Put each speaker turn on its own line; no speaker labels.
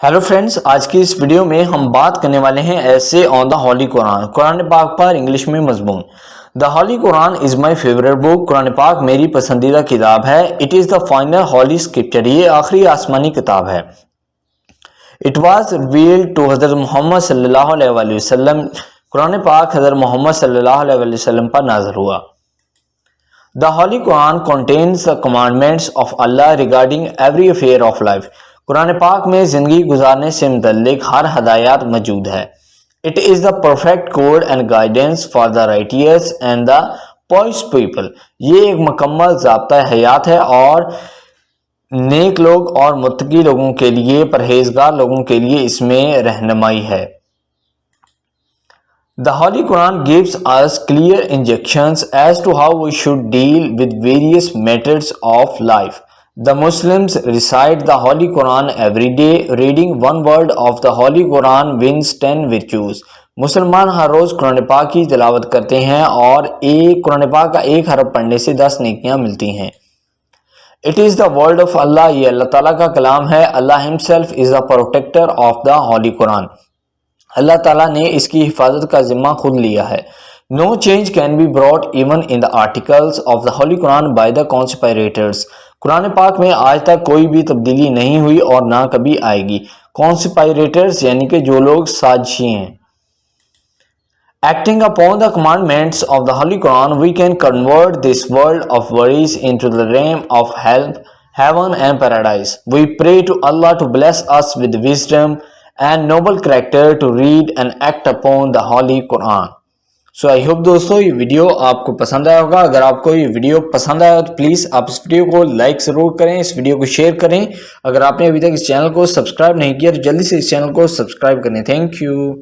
Hello friends, आज की इस वीडियो में हम बात करने वाले हैं ऐसे on the holy Quran. Quran पाक पर इंग्लिश में मजमून। The holy Quran is my favourite book. Quran पाक मेरी पसंदीदा किताब है। It is the final holy scripture. ये आखिरी आसमानी किताब है। इट वाज रिवील्ड टू हज़रत मोहम्मद सल्लल्लाहु अलैहि वसल्लम। कुरान पाक हज़रत मोहम्मद सल्लल्लाहु अलैहि वसल्लम पर नाज़िल हुआ। The Holy Quran contains the commandments of Allah regarding every affair of life. Quran पाक में ज़िंदगी गुजारने से मुतल्लिक हर हदायत मौजूद है। It is the perfect code and guidance for the righteous and the pious people. ये एक मुकम्मल ज़ाब्ता हयात है और नेक लोग और मुत्तकी लोगों के लिए, परहेजगार लोगों के लिए इसमें रहनुमाई है। The Holy Quran gives us clear instructions as to how we should deal with various matters of life. The Muslims recite the Holy Quran every day. Reading one word of the Holy Quran wins 10 virtues. मुसलमान हर रोज़ कुरान पाक की तिलावत करते हैं और कुरान पाक का एक हरफ पढ़ने से 10 नेकियां मिलती हैं। It is the word of Allah. ये अल्लाह ताला का कलाम है। Allah himself is the protector of the Holy Quran. अल्लाह ताला ने इसकी हिफाजत का जिम्मा खुद लिया है। No change can be brought even in the articles of the Holy Quran by the conspirators. Quran पाक में आज तक कोई भी तब्दीली नहीं हुई और ना कभी आएगी। Conspirators यानी कि जो लोग साजिशी हैं। Acting upon the commandments of the Holy Quran, we can convert this world of worries into the realm of heaven and paradise. We pray to Allah to bless us with wisdom and noble character to read and act upon the Holy Quran. So I hope दोस्तों ये video आपको पसंद आया होगा। अगर आपको ये video पसंद आया तो प्लीज़ आप इस वीडियो को लाइक ज़रूर करें, इस वीडियो को शेयर करें। अगर आपने अभी तक इस चैनल को सब्सक्राइब नहीं किया तो जल्दी से इस चैनल को सब्सक्राइब करें। Thank you.